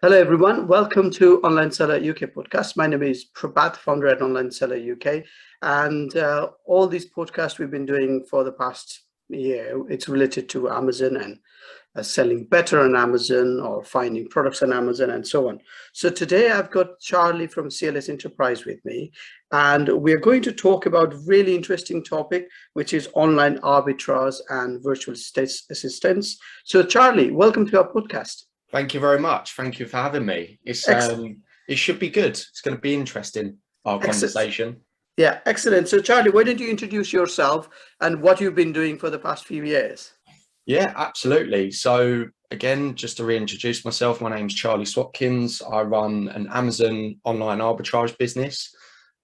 Hello, everyone. Welcome to Online Seller UK podcast. My name is Prabhat, founder at Online Seller UK. And all these podcasts we've been doing for the past year, it's related to Amazon and selling better on Amazon or finding products on Amazon and so on. So today I've got Charlie from CLS Enterprise with me, and we're going to talk about really interesting topic, which is online arbitrage and virtual assistants. So Charlie, welcome to our podcast. Thank you very much. Thank you for having me. It should be good. It's going to be interesting, our conversation. Yeah, excellent. So Charlie, why don't you introduce yourself and what you've been doing for the past few years? Yeah, absolutely. So again, just to reintroduce myself, my name's Charlie Swatkins. I run an Amazon online arbitrage business.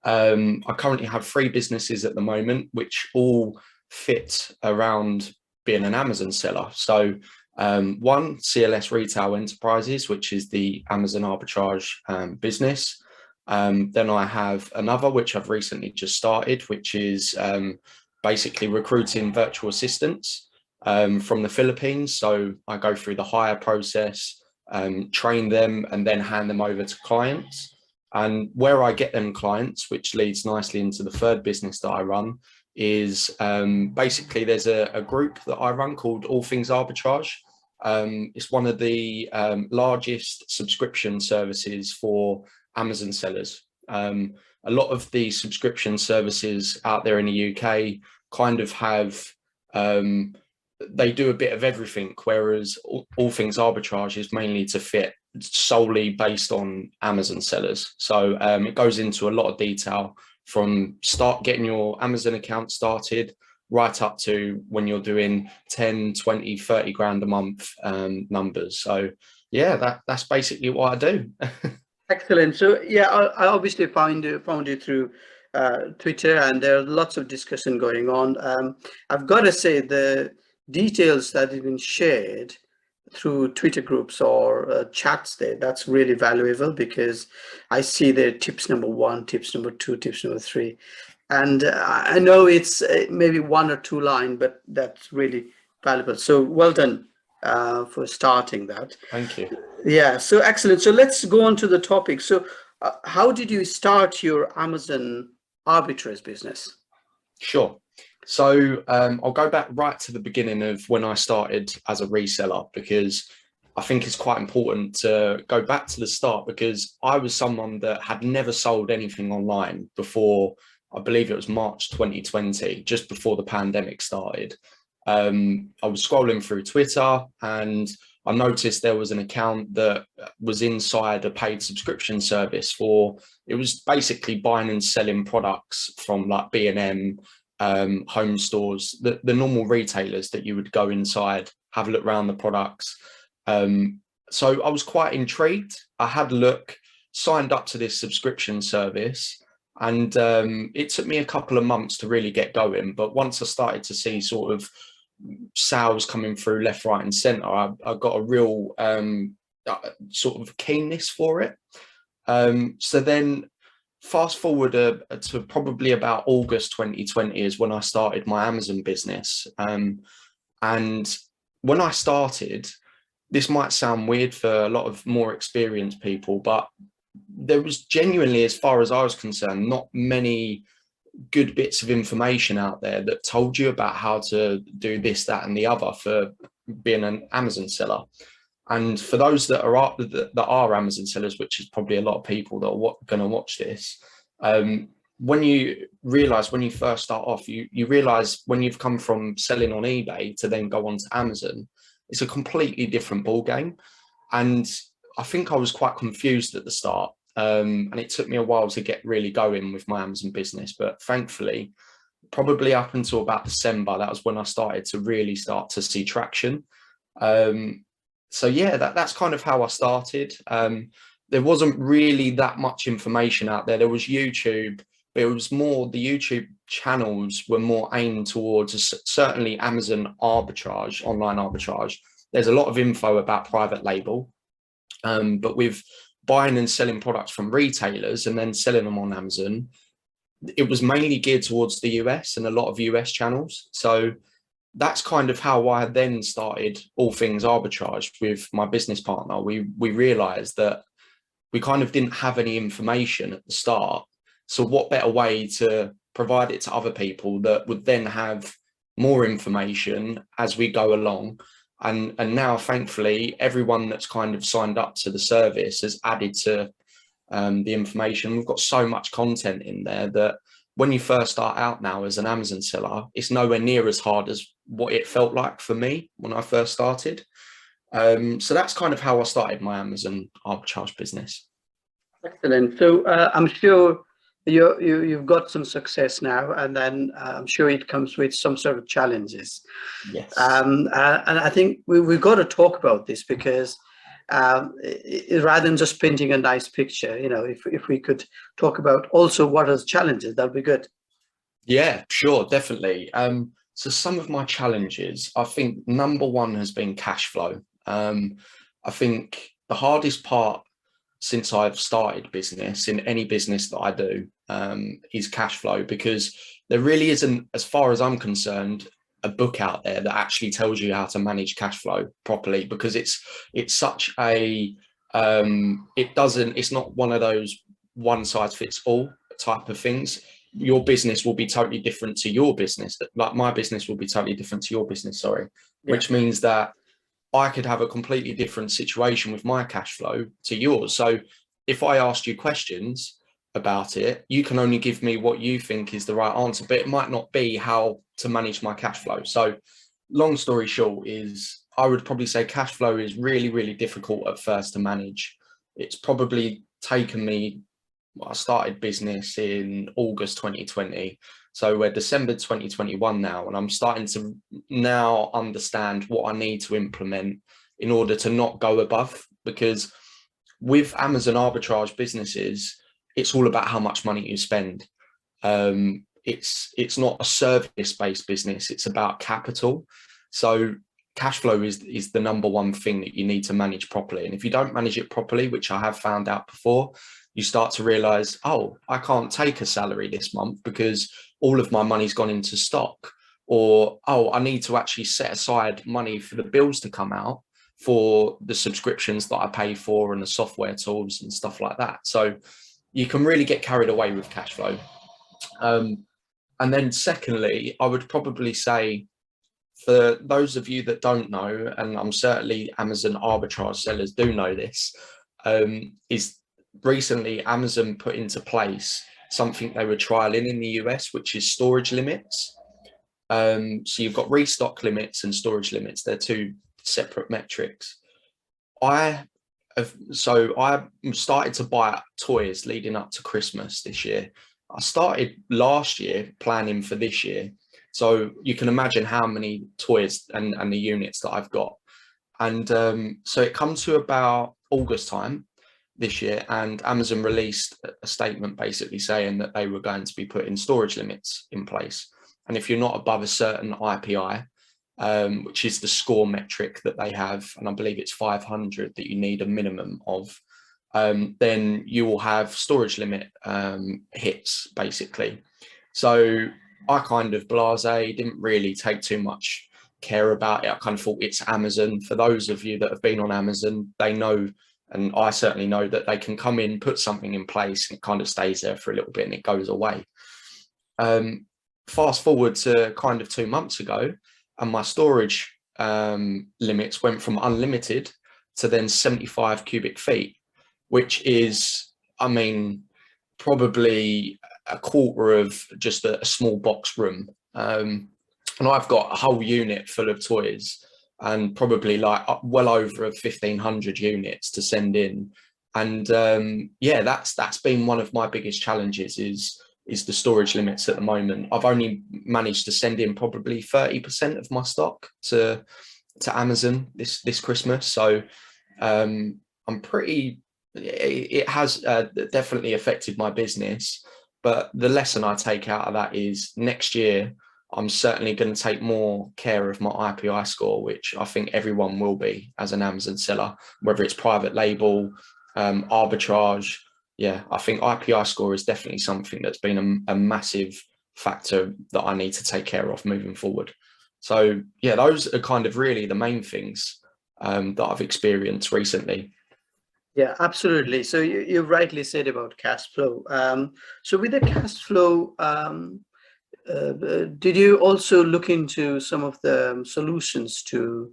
I currently have 3 businesses at the moment, which all fit around being an Amazon seller. So one, CLS Retail Enterprises, which is the Amazon arbitrage business. Then I have another, which I've recently just started, which is basically recruiting virtual assistants from the Philippines. So I go through the hire process, train them, and then hand them over to clients. And where I get them clients, which leads nicely into the 3rd business that I run, is basically there's a group that I run called All Things Arbitrage. It's one of the largest subscription services for Amazon sellers. A lot of the subscription services out there in the UK kind of have, they do a bit of everything, whereas All Things Arbitrage is mainly to fit solely based on Amazon sellers. So it goes into a lot of detail from getting your Amazon account started right up to when you're doing 10, 20, 30 grand a month numbers. So yeah, that's basically what I do. Excellent. So yeah, I obviously found you through Twitter, and there are lots of discussion going on. I've got to say the details that have been shared through Twitter groups or chats there, that's really valuable, because I see there tips number 1, tips number 2, tips number 3. And I know it's maybe 1 or 2 line, but that's really valuable. So well done for starting that. Thank you. Yeah, so excellent. So let's go on to the topic. So how did you start your Amazon arbitrage business? Sure. So I'll go back right to the beginning of when I started as a reseller, because I think it's quite important to go back to the start, because I was someone that had never sold anything online before. I believe it was March 2020, just before the pandemic started. I was scrolling through Twitter and I noticed there was an account that was inside a paid subscription service for, it was basically buying and selling products from like B&M, home stores, the normal retailers that you would go inside, have a look around the products. So I was quite intrigued. I had a look, signed up to this subscription service, and it took me a couple of months to really get going. But once I started to see sort of sales coming through left, right and center, I got a real sort of keenness for it. So then fast forward to probably about August 2020 is when I started my Amazon business. And when I started, this might sound weird for a lot of more experienced people, but there was genuinely, as far as I was concerned, not many good bits of information out there that told you about how to do this, that and the other for being an Amazon seller. And for those that are Amazon sellers, which is probably a lot of people that are going to watch this, when you first start off, you realize when you've come from selling on eBay to then go on to Amazon, it's a completely different ball game. And I think I was quite confused at the start. And it took me a while to get really going with my Amazon business. But thankfully, probably up until about December, that was when I started to really start to see traction. So yeah, that's kind of how I started. There wasn't really that much information out there. There was YouTube, but it was more, the YouTube channels were more aimed towards certainly Amazon arbitrage, online arbitrage. There's a lot of info about private label, but with buying and selling products from retailers and then selling them on Amazon, it was mainly geared towards the US and a lot of US channels. So that's kind of how I then started all things arbitrage with my business partner. We realized that we kind of didn't have any information at the start. So what better way to provide it to other people that would then have more information as we go along. And now, thankfully, everyone that's kind of signed up to the service has added to the information. We've got so much content in there that when you first start out now as an Amazon seller, it's nowhere near as hard as what it felt like for me when I first started. So that's kind of how I started my Amazon arbitrage business. Excellent. So I'm sure you've got some success now, and then I'm sure it comes with some sort of challenges. Yes. And I think we've got to talk about this because rather than just painting a nice picture, if we could talk about also what are the challenges, that'd be good. Yeah, sure, definitely. So some of my challenges, I think number one has been cash flow. I think the hardest part since I've started business, in any business that I do, is cash flow, because there really isn't, as far as I'm concerned, a book out there that actually tells you how to manage cash flow properly, because it's such a it's not one of those one size fits all type of things. Your business will be totally different to your business, like my business will be totally different to your business, sorry. Yeah. Which means that I could have a completely different situation with my cash flow to yours. So if I asked you questions about it, you can only give me what you think is the right answer, but it might not be how to manage my cash flow. So long story short is I would probably say cash flow is really, really difficult at first to manage. It's probably taken me, I started business in August 2020. So we're December 2021 now, and I'm starting to now understand what I need to implement in order to not go above, because with Amazon arbitrage businesses, it's all about how much money you spend. It's not a service-based business, it's about capital. So cash flow is the number one thing that you need to manage properly. And if you don't manage it properly, which I have found out before, you start to realize, oh, I can't take a salary this month because all of my money's gone into stock. Or, oh, I need to actually set aside money for the bills to come out for the subscriptions that I pay for and the software tools and stuff like that. So you can really get carried away with cash flow. And then secondly, I would probably say, for those of you that don't know, and I'm certainly Amazon arbitrage sellers do know this, is recently Amazon put into place something they were trialing in the US, which is storage limits. So you've got restock limits and storage limits. They're two separate metrics. I started to buy toys leading up to Christmas this year. I started last year planning for this year. So you can imagine how many toys and the units that I've got. And so it comes to about August time this year, and Amazon released a statement basically saying that they were going to be putting storage limits in place. And if you're not above a certain IPI, which is the score metric that they have, and I believe it's 500 that you need a minimum of, then you will have storage limit hits basically. So I kind of blasé, didn't really take too much care about it. I kind of thought it's Amazon. For those of you that have been on Amazon, they know, and I certainly know, that they can come in, put something in place, and it kind of stays there for a little bit and it goes away. Fast forward to kind of 2 months ago, and my storage limits went from unlimited to then 75 cubic feet, which is, I mean, probably a quarter of just a small box room. And I've got a whole unit full of toys and probably like well over 1,500 units to send in. And yeah, that's been one of my biggest challenges is the storage limits at the moment. I've only managed to send in probably 30% of my stock to Amazon this Christmas. So I'm pretty, it has definitely affected my business. But the lesson I take out of that is next year, I'm certainly going to take more care of my IPI score, which I think everyone will be as an Amazon seller, whether it's private label, arbitrage. Yeah, I think IPI score is definitely something that's been a massive factor that I need to take care of moving forward. So yeah, those are kind of really the main things that I've experienced recently. Yeah, absolutely. So you rightly said about cash flow. So with the cash flow, did you also look into some of the solutions to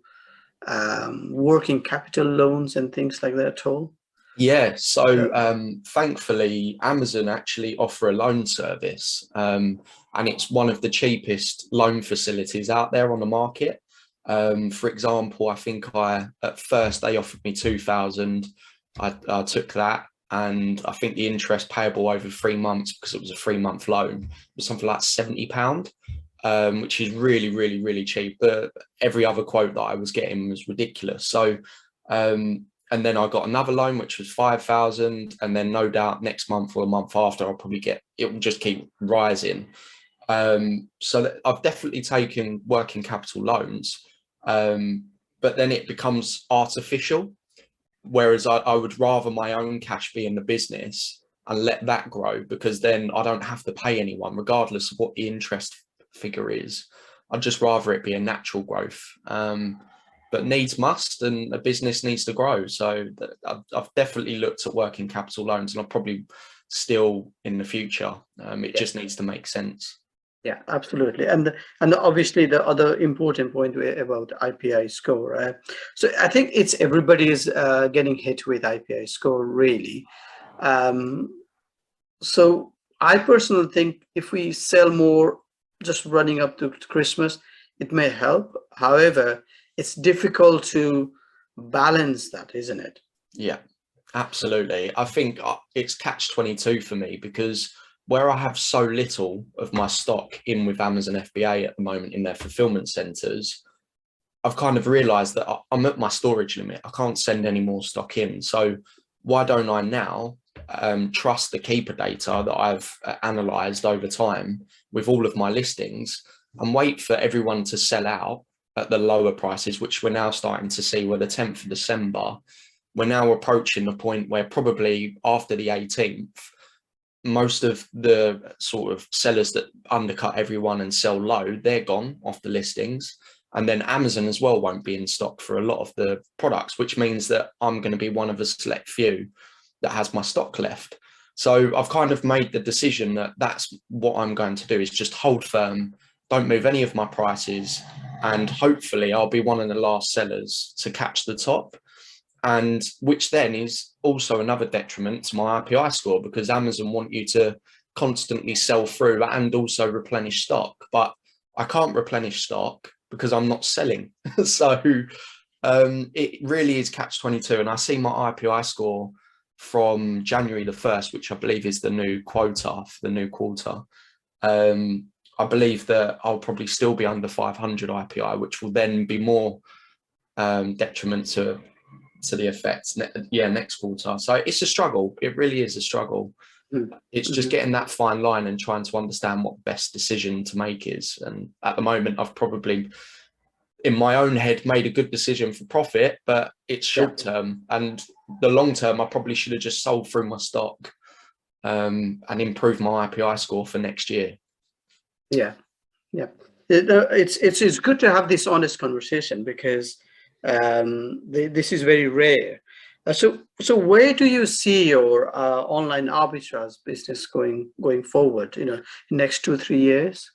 working capital loans and things like that at all? Yeah, so Uh, thankfully, Amazon actually offer a loan service, and it's one of the cheapest loan facilities out there on the market. For example, I think at first they offered me 2,000. I took that, and I think the interest payable over 3 months, because it was a 3-month loan, was something like £70, which is really, really, really cheap. But every other quote that I was getting was ridiculous. So and then I got another loan, which was 5,000. And then no doubt next month or a month after, I'll probably it will just keep rising. So I've definitely taken working capital loans, but then it becomes artificial. Whereas I would rather my own cash be in the business and let that grow, because then I don't have to pay anyone, regardless of what the interest figure is. I'd just rather it be a natural growth. But needs must, and a business needs to grow. So I've definitely looked at working capital loans, and I'll probably still in the future. It yeah, just needs to make sense. yeah, absolutely. And obviously the other important point about IPI score. So I think it's everybody is getting hit with IPI score really. Um, So I personally think if we sell more just running up to Christmas, it may help. However, it's difficult to balance that, isn't it? Yeah, absolutely. I think it's catch 22 for me, because where I have so little of my stock in with Amazon FBA at the moment in their fulfillment centers, I've kind of realized that I'm at my storage limit. I can't send any more stock in. So why don't I now trust the keeper data that I've analyzed over time with all of my listings, and wait for everyone to sell out at the lower prices, which we're now starting to see. Where the 10th of December, we're now approaching the point where probably after the 18th, most of the sort of sellers that undercut everyone and sell low, they're gone off the listings. And then Amazon as well won't be in stock for a lot of the products, which means that I'm going to be one of a select few that has my stock left. So I've kind of made the decision that that's what I'm going to do, is just hold firm, don't move any of my prices, and hopefully I'll be one of the last sellers to catch the top. And which then is also another detriment to my IPI score, because Amazon want you to constantly sell through and also replenish stock. But I can't replenish stock because I'm not selling. So it really is catch 22. And I see my IPI score from January the 1st, which I believe is the new quota for the new quarter. I believe that I'll probably still be under 500 IPI, which will then be more detriment to the effects next quarter. So it's a struggle. It really is a struggle. It's just Mm-hmm. getting that fine line and trying to understand what the best decision to make is. And at the moment, I've probably in my own head made a good decision for profit, but it's Yeah, short term. And the long term, I probably should have just sold through my stock and improved my IPI score for next year. yeah, yeah. It's good to have this honest conversation because this is very rare. So where do you see your online arbitrage business going forward? Next 2-3 years?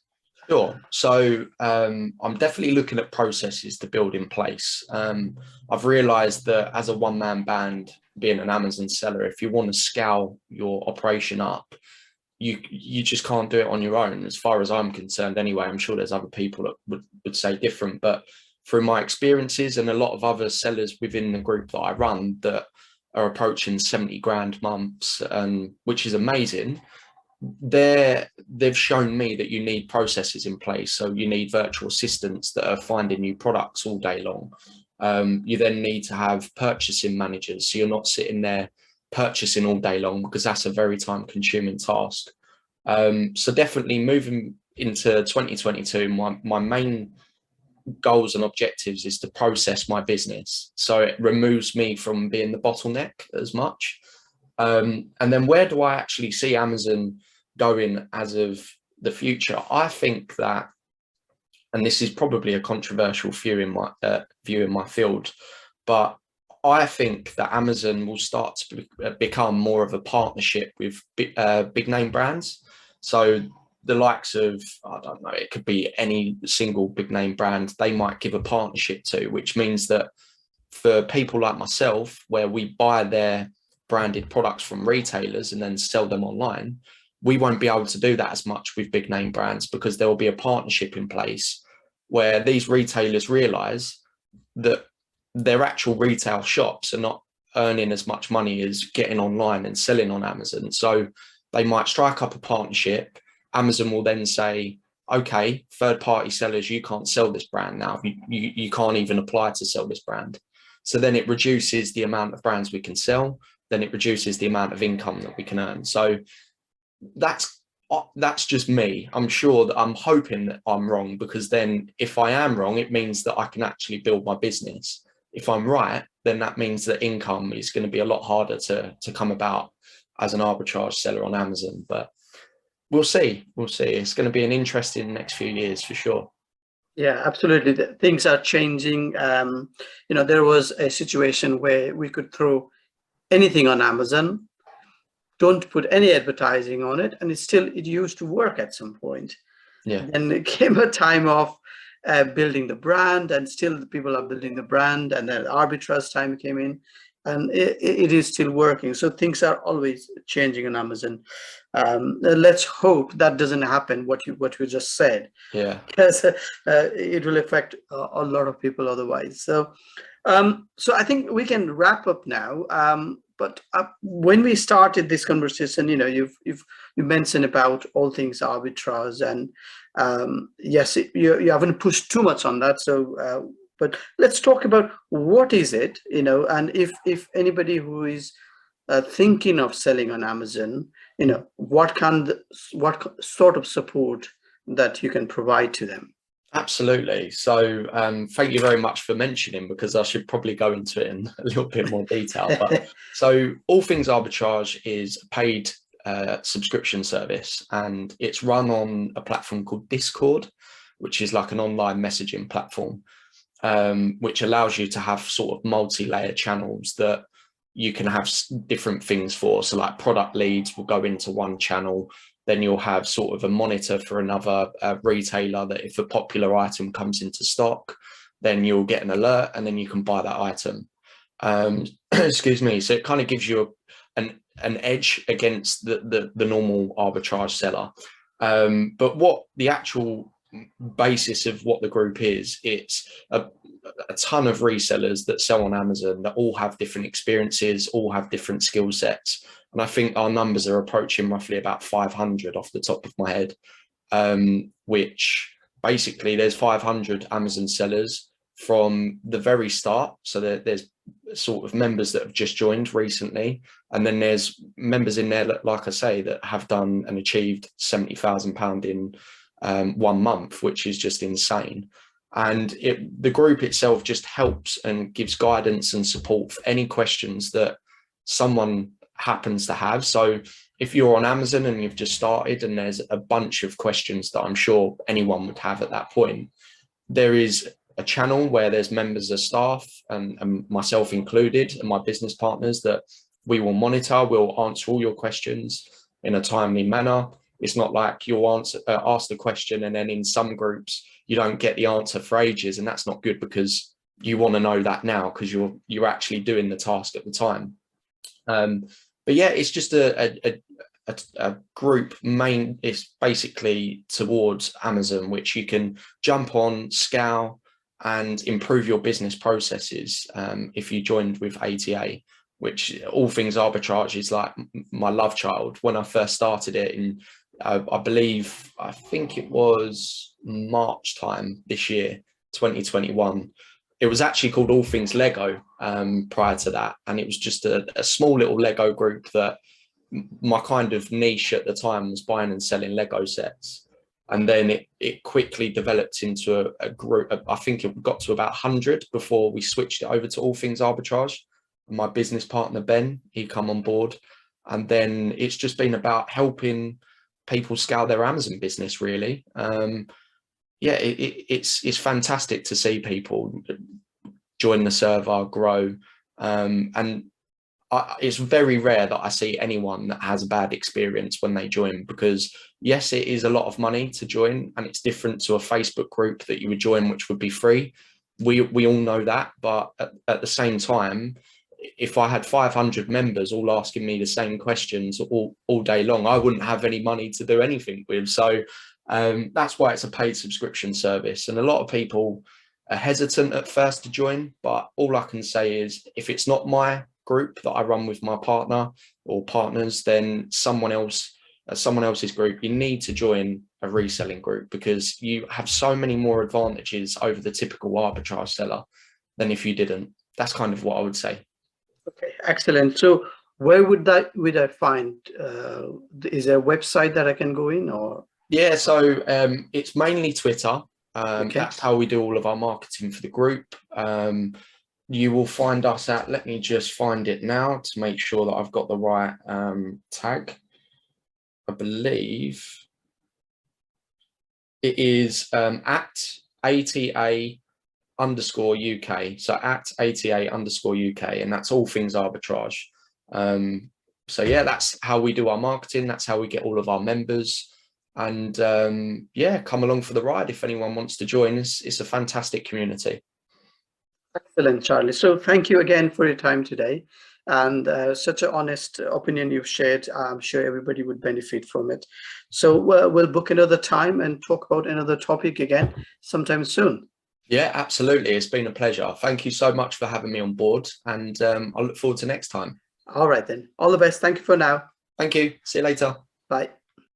Sure. So I'm definitely looking at processes to build in place. I've realized that as a one-man band, being an Amazon seller, if you want to scale your operation up, you just can't do it on your own, as far as I'm concerned anyway. I'm sure there's other people that would say different, but through my experiences and a lot of other sellers within the group that I run that are approaching 70 grand months, which is amazing, they've shown me that you need processes in place. So you need virtual assistants that are finding new products all day long. You then need to have purchasing managers, so you're not sitting there purchasing all day long, because that's a very time consuming task. So definitely moving into 2022, my main goals and objectives is to process my business, so it removes me from being the bottleneck as much. And then where do I actually see Amazon going as of the future? I think that and this is probably a controversial view in my field, but I think that Amazon will start to become more of a partnership with big name brands. So the likes of, I don't know, it could be any single big name brand they might give a partnership to, which means that for people like myself, where we buy their branded products from retailers and then sell them online, we won't be able to do that as much with big name brands, because there will be a partnership in place where these retailers realize that their actual retail shops are not earning as much money as getting online and selling on Amazon. So they might strike up a partnership. Amazon will then say, okay, third party sellers, you can't sell this brand now. You can't even apply to sell this brand. So then it reduces the amount of brands we can sell. Then it reduces the amount of income that we can earn. So that's just me. I'm sure that I'm hoping that I'm wrong, because then if I am wrong, it means that I can actually build my business. If I'm right, then that means that income is going to be a lot harder to come about as an arbitrage seller on Amazon. But we'll see. We'll see. It's going to be an interesting next few years for sure. Yeah, absolutely. Things are changing. There was a situation where we could throw anything on Amazon, don't put any advertising on it, and it used to work at some point. Yeah. Then it came a time of building the brand, and still the people are building the brand, and then arbitrage time came in, and it is still working. So things are always changing on Amazon. Let's hope that doesn't happen, what you just said. Yeah, because it will affect a lot of people otherwise. So I think we can wrap up now. But when we started this conversation, you mentioned about all things arbitrage, and yes, you haven't pushed too much on that. So, but let's talk about what is it, and if anybody who is thinking of selling on Amazon, what sort of support that you can provide to them. absolutely. So thank you very much for mentioning, because I should probably go into it in a little bit more detail. But so All Things Arbitrage is a paid subscription service, and it's run on a platform called Discord, which is like an online messaging platform, which allows you to have sort of multi-layer channels that you can have different things for. So like product leads will go into one channel. Then you'll have sort of a monitor for another retailer, that if a popular item comes into stock, then you'll get an alert and then you can buy that item. Excuse me. So it kind of gives you an edge against the normal arbitrage seller. But what the actual basis of what the group is, it's a ton of resellers that sell on Amazon that all have different experiences, all have different skill sets. And I think our numbers are approaching roughly about 500 off the top of my head, which basically there's 500 Amazon sellers from the very start. So there's sort of members that have just joined recently. And then there's members in there, like I say, that have done and achieved £70,000 in 1 month, which is just insane. And the group itself just helps and gives guidance and support for any questions that someone happens to have. So if you're on Amazon and you've just started and there's a bunch of questions that I'm sure anyone would have at that point, there is a channel where there's members of staff and myself included and my business partners that we will monitor. We'll answer all your questions in a timely manner. It's not like you'll ask the question and then in some groups you don't get the answer for ages, and that's not good, because you want to know that now, because you're actually doing the task at the time. But yeah, it's just a group it's basically towards Amazon, which you can jump on, scale, and improve your business processes. If you joined with ATA, which All Things Arbitrage is like my love child. When I first started it in, I think it was March time this year, 2021. It was actually called All Things Lego prior to that. And it was just a small little Lego group that my kind of niche at the time was buying and selling Lego sets. And then it quickly developed into a group. I think it got to about 100 before we switched it over to All Things Arbitrage. My business partner, Ben, he come on board. And then it's just been about helping people scale their Amazon business, really. yeah, it's fantastic to see people join the server, grow, and it's very rare that I see anyone that has a bad experience when they join, because yes, it is a lot of money to join, and it's different to a Facebook group that you would join, which would be free. We all know that, but at the same time, if I had 500 members all asking me the same questions all day long, I wouldn't have any money to do anything with. So that's why it's a paid subscription service. And a lot of people are hesitant at first to join, but all I can say is, if it's not my group that I run with my partner or partners, then someone else's group, you need to join a reselling group, because you have so many more advantages over the typical arbitrage seller than if you didn't. That's kind of what I would say. Okay, excellent. So where would I find, is there a website that I can go in, or? Yeah, so it's mainly Twitter. Okay. That's how we do all of our marketing for the group. You will find us at, let me just find it now to make sure that I've got the right tag. I believe it is at ATA underscore UK. So at ATA underscore UK, and that's all things arbitrage. So yeah, that's how we do our marketing. That's how we get all of our members. And yeah, come along for the ride if anyone wants to join us. It's a fantastic community. Excellent, Charlie. So thank you again for your time today, and such an honest opinion you've shared. I'm sure everybody would benefit from it. So we'll book another time and talk about another topic again sometime soon. Yeah, absolutely. It's been a pleasure. Thank you so much for having me on board, and I look forward to next time. All right then. All the best. Thank you for now. Thank you. See you later. Bye.